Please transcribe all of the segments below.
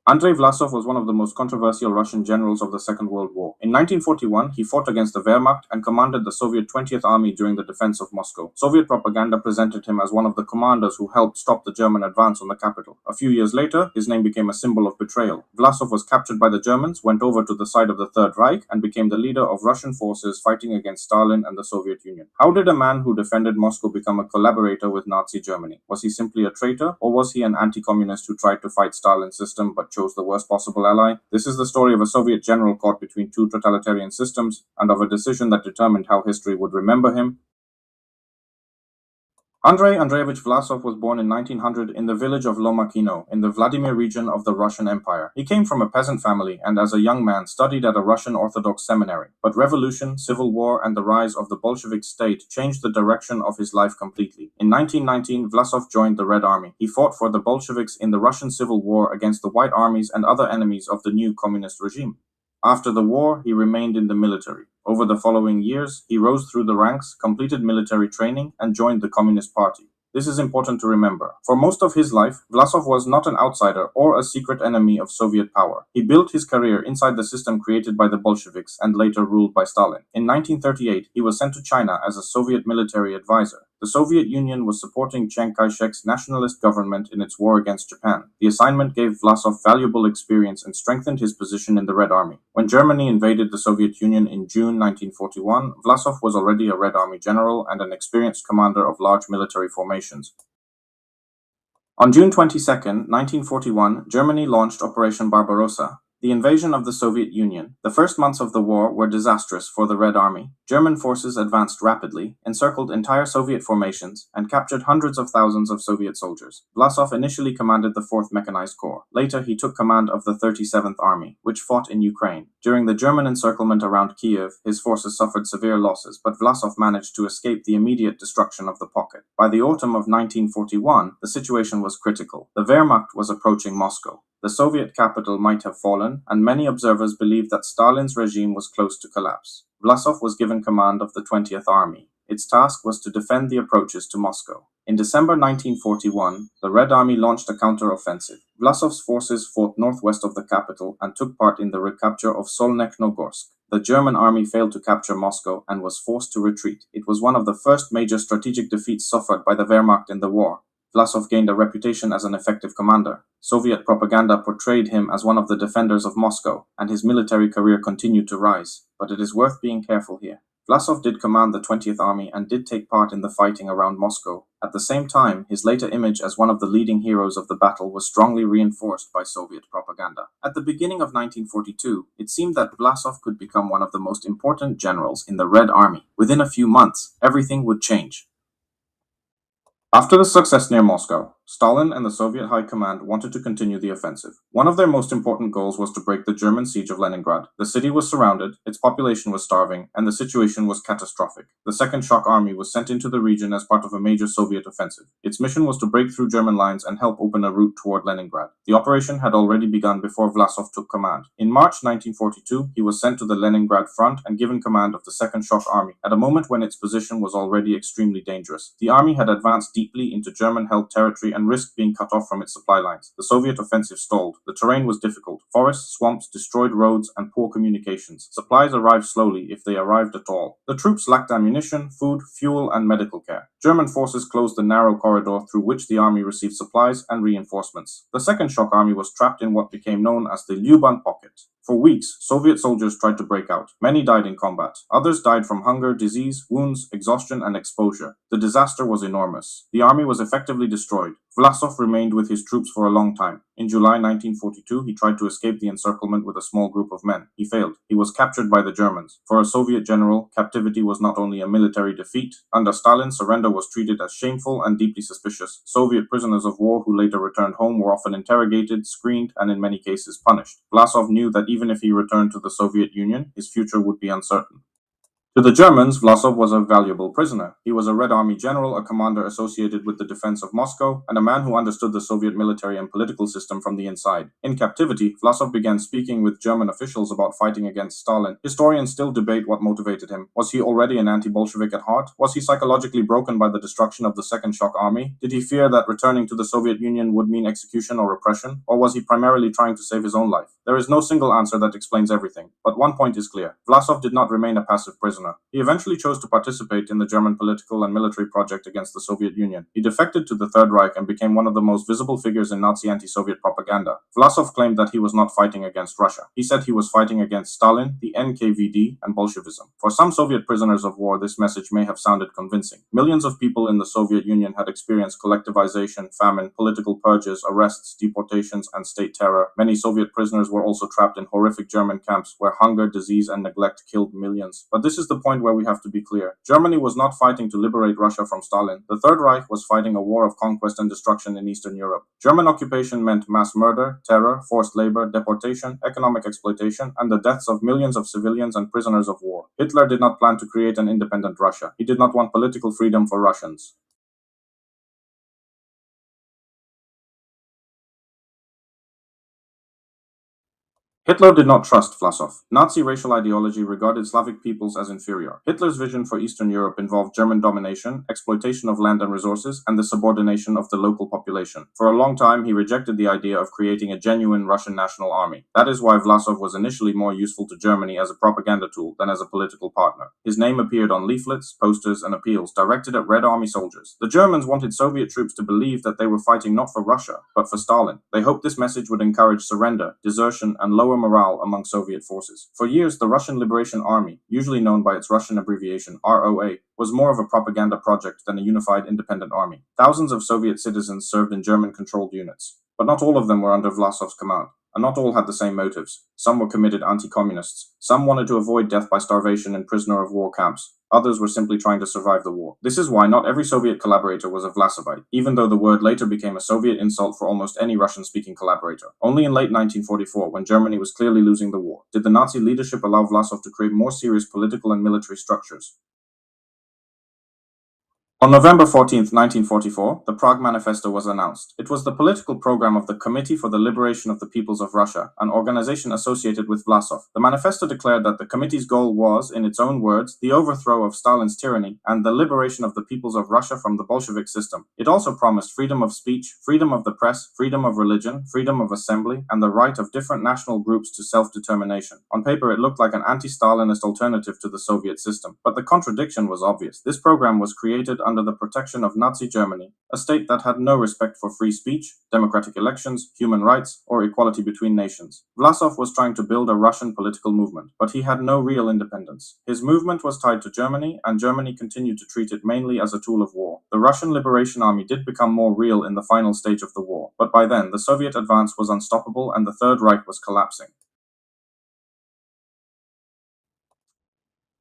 Andrey Vlasov was one of the most controversial Russian generals of the Second World War. In 1941, he fought against the Wehrmacht and commanded the Soviet 20th Army during the defense of Moscow. Soviet propaganda presented him as one of the commanders who helped stop the German advance on the capital. A few years later, his name became a symbol of betrayal. Vlasov was captured by the Germans, went over to the side of the Third Reich, and became the leader of Russian forces fighting against Stalin and the Soviet Union. How did a man who defended Moscow become a collaborator with Nazi Germany? Was he simply a traitor, or was he an anti-communist who tried to fight Stalin's system but chose the worst possible ally? This is the story of a Soviet general caught between two totalitarian systems and of a decision that determined how history would remember him. Andrey Andreevich Vlasov was born in 1900 in the village of Lomakino, in the Vladimir region of the Russian Empire. He came from a peasant family and as a young man studied at a Russian Orthodox seminary. But revolution, civil war, and the rise of the Bolshevik state changed the direction of his life completely. In 1919, Vlasov joined the Red Army. He fought for the Bolsheviks in the Russian Civil War against the White Armies and other enemies of the new communist regime. After the war, he remained in the military. Over the following years, he rose through the ranks, completed military training, and joined the Communist Party. This is important to remember. For most of his life, Vlasov was not an outsider or a secret enemy of Soviet power. He built his career inside the system created by the Bolsheviks and later ruled by Stalin. In 1938, he was sent to China as a Soviet military advisor. The Soviet Union was supporting Chiang Kai-shek's nationalist government in its war against Japan. The assignment gave Vlasov valuable experience and strengthened his position in the Red Army. When Germany invaded the Soviet Union in June 1941, Vlasov was already a Red Army general and an experienced commander of large military formations. On June 22, 1941, Germany launched Operation Barbarossa, the invasion of the Soviet Union. The first months of the war were disastrous for the Red Army. German forces advanced rapidly, encircled entire Soviet formations, and captured hundreds of thousands of Soviet soldiers. Vlasov initially commanded the 4th Mechanized Corps. Later, he took command of the 37th Army, which fought in Ukraine. During the German encirclement around Kiev, his forces suffered severe losses, but Vlasov managed to escape the immediate destruction of the pocket. By the autumn of 1941, the situation was critical. The Wehrmacht was approaching Moscow. The Soviet capital might have fallen, and many observers believed that Stalin's regime was close to collapse. Vlasov was given command of the 20th Army. Its task was to defend the approaches to Moscow. In December 1941, the Red Army launched a counter-offensive. Vlasov's forces fought northwest of the capital and took part in the recapture of Solnechno-Gorsk. The German army failed to capture Moscow and was forced to retreat. It was one of the first major strategic defeats suffered by the Wehrmacht in the war. Vlasov gained a reputation as an effective commander. Soviet propaganda portrayed him as one of the defenders of Moscow, and his military career continued to rise. But it is worth being careful here. Vlasov did command the 20th Army and did take part in the fighting around Moscow. At the same time, his later image as one of the leading heroes of the battle was strongly reinforced by Soviet propaganda. At the beginning of 1942, it seemed that Vlasov could become one of the most important generals in the Red Army. Within a few months, everything would change. After the success near Moscow, Stalin and the Soviet High Command wanted to continue the offensive. One of their most important goals was to break the German siege of Leningrad. The city was surrounded, its population was starving, and the situation was catastrophic. The Second Shock Army was sent into the region as part of a major Soviet offensive. Its mission was to break through German lines and help open a route toward Leningrad. The operation had already begun before Vlasov took command. In March 1942, he was sent to the Leningrad front and given command of the Second Shock Army, at a moment when its position was already extremely dangerous. The army had advanced deeply into German-held territory and risked being cut off from its supply lines. The Soviet offensive stalled. The terrain was difficult. Forests, swamps, destroyed roads, and poor communications. Supplies arrived slowly, if they arrived at all. The troops lacked ammunition, food, fuel, and medical care. German forces closed the narrow corridor through which the army received supplies and reinforcements. The Second Shock Army was trapped in what became known as the Lyuban Pocket. For weeks, Soviet soldiers tried to break out. Many died in combat. Others died from hunger, disease, wounds, exhaustion, and exposure. The disaster was enormous. The army was effectively destroyed. Vlasov remained with his troops for a long time. In July 1942, he tried to escape the encirclement with a small group of men. He failed. He was captured by the Germans. For a Soviet general, captivity was not only a military defeat. Under Stalin, surrender was treated as shameful and deeply suspicious. Soviet prisoners of war who later returned home were often interrogated, screened, and in many cases punished. Vlasov knew that even if he returned to the Soviet Union, his future would be uncertain. To the Germans, Vlasov was a valuable prisoner. He was a Red Army general, a commander associated with the defense of Moscow, and a man who understood the Soviet military and political system from the inside. In captivity, Vlasov began speaking with German officials about fighting against Stalin. Historians still debate what motivated him. Was he already an anti-Bolshevik at heart? Was he psychologically broken by the destruction of the Second Shock Army? Did he fear that returning to the Soviet Union would mean execution or repression? Or was he primarily trying to save his own life? There is no single answer that explains everything, but one point is clear. Vlasov did not remain a passive prisoner. He eventually chose to participate in the German political and military project against the Soviet Union. He defected to the Third Reich and became one of the most visible figures in Nazi anti-Soviet propaganda. Vlasov claimed that he was not fighting against Russia. He said he was fighting against Stalin, the NKVD, and Bolshevism. For some Soviet prisoners of war, this message may have sounded convincing. Millions of people in the Soviet Union had experienced collectivization, famine, political purges, arrests, deportations, and state terror. Many Soviet prisoners were also trapped in horrific German camps where hunger, disease, and neglect killed millions. But this is the point where we have to be clear. Germany was not fighting to liberate Russia from Stalin. The Third Reich was fighting a war of conquest and destruction in Eastern Europe. German occupation meant mass murder, terror, forced labor, deportation, economic exploitation, and the deaths of millions of civilians and prisoners of war. Hitler did not plan to create an independent Russia. He did not want political freedom for Russians. Hitler did not trust Vlasov. Nazi racial ideology regarded Slavic peoples as inferior. Hitler's vision for Eastern Europe involved German domination, exploitation of land and resources, and the subordination of the local population. For a long time, he rejected the idea of creating a genuine Russian national army. That is why Vlasov was initially more useful to Germany as a propaganda tool than as a political partner. His name appeared on leaflets, posters, and appeals directed at Red Army soldiers. The Germans wanted Soviet troops to believe that they were fighting not for Russia, but for Stalin. They hoped this message would encourage surrender, desertion, and lower morale among Soviet forces. For years, the Russian Liberation Army, usually known by its Russian abbreviation ROA, was more of a propaganda project than a unified independent army. Thousands of Soviet citizens served in German-controlled units, but not all of them were under Vlasov's command. And not all had the same motives. Some were committed anti-communists. Some wanted to avoid death by starvation in prisoner of war camps. Others were simply trying to survive the war. This is why not every Soviet collaborator was a Vlasovite, even though the word later became a Soviet insult for almost any Russian-speaking collaborator. Only in late 1944, when Germany was clearly losing the war, did the Nazi leadership allow Vlasov to create more serious political and military structures. On November 14, 1944, the Prague Manifesto was announced. It was the political program of the Committee for the Liberation of the Peoples of Russia, an organization associated with Vlasov. The manifesto declared that the committee's goal was, in its own words, the overthrow of Stalin's tyranny and the liberation of the peoples of Russia from the Bolshevik system. It also promised freedom of speech, freedom of the press, freedom of religion, freedom of assembly, and the right of different national groups to self-determination. On paper, it looked like an anti-Stalinist alternative to the Soviet system, but the contradiction was obvious. This program was created under the protection of Nazi Germany, a state that had no respect for free speech, democratic elections, human rights, or equality between nations. Vlasov was trying to build a Russian political movement, but he had no real independence. His movement was tied to Germany, and Germany continued to treat it mainly as a tool of war. The Russian Liberation Army did become more real in the final stage of the war, but by then the Soviet advance was unstoppable and the Third Reich was collapsing.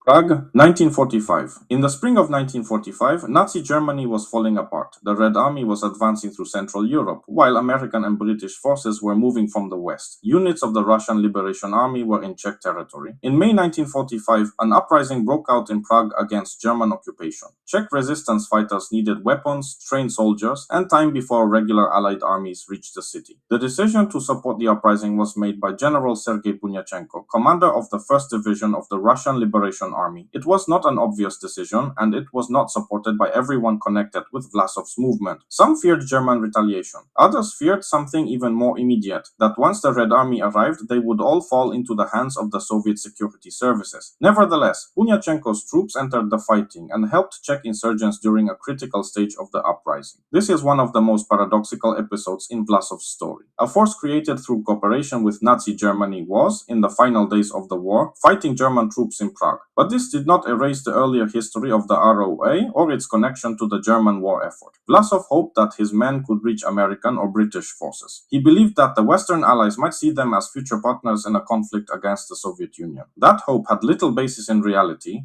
Prague, 1945. In the spring of 1945, Nazi Germany was falling apart. The Red Army was advancing through Central Europe, while American and British forces were moving from the west. Units of the Russian Liberation Army were in Czech territory. In May 1945, an uprising broke out in Prague against German occupation. Czech resistance fighters needed weapons, trained soldiers, and time before regular Allied armies reached the city. The decision to support the uprising was made by General Sergei Bunyachenko, commander of the 1st Division of the Russian Liberation Army. It was not an obvious decision, and it was not supported by everyone connected with Vlasov's movement. Some feared German retaliation. Others feared something even more immediate, that once the Red Army arrived, they would all fall into the hands of the Soviet security services. Nevertheless, Bunyachenko's troops entered the fighting and helped Czech insurgents during a critical stage of the uprising. This is one of the most paradoxical episodes in Vlasov's story. A force created through cooperation with Nazi Germany was, in the final days of the war, fighting German troops in Prague. But this did not erase the earlier history of the ROA or its connection to the German war effort. Vlasov hoped that his men could reach American or British forces. He believed that the Western Allies might see them as future partners in a conflict against the Soviet Union. That hope had little basis in reality.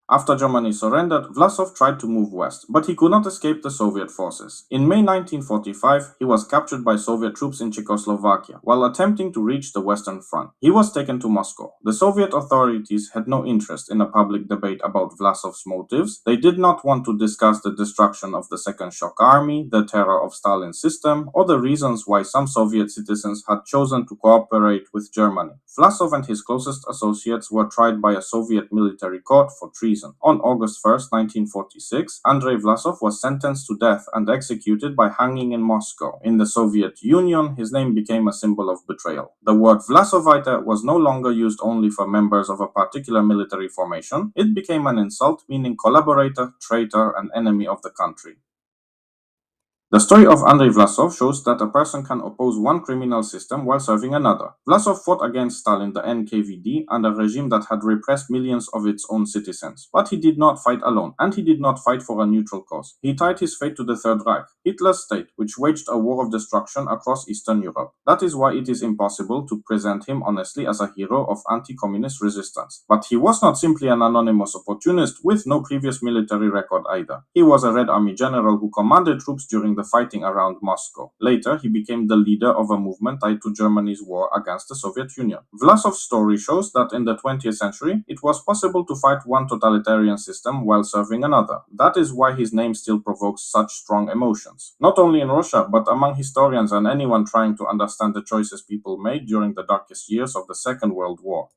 After Germany surrendered, Vlasov tried to move west, but he could not escape the Soviet forces. In May 1945, he was captured by Soviet troops in Czechoslovakia while attempting to reach the Western Front. He was taken to Moscow. The Soviet authorities had no interest in a public debate about Vlasov's motives. They did not want to discuss the destruction of the Second Shock Army, the terror of Stalin's system, or the reasons why some Soviet citizens had chosen to cooperate with Germany. Vlasov and his closest associates were tried by a Soviet military court for treason. On August 1, 1946, Andrey Vlasov was sentenced to death and executed by hanging in Moscow. In the Soviet Union, his name became a symbol of betrayal. The word Vlasovite was no longer used only for members of a particular military formation. It became an insult meaning collaborator, traitor, and enemy of the country. The story of Andrey Vlasov shows that a person can oppose one criminal system while serving another. Vlasov fought against Stalin, the NKVD, and a regime that had repressed millions of its own citizens. But he did not fight alone, and he did not fight for a neutral cause. He tied his fate to the Third Reich, Hitler's state, which waged a war of destruction across Eastern Europe. That is why it is impossible to present him honestly as a hero of anti-communist resistance. But he was not simply an anonymous opportunist with no previous military record either. He was a Red Army general who commanded troops during the fighting around Moscow. Later, he became the leader of a movement tied to Germany's war against the Soviet Union. Vlasov's story shows that in the 20th century, it was possible to fight one totalitarian system while serving another. That is why his name still provokes such strong emotions. Not only in Russia, but among historians and anyone trying to understand the choices people made during the darkest years of the Second World War.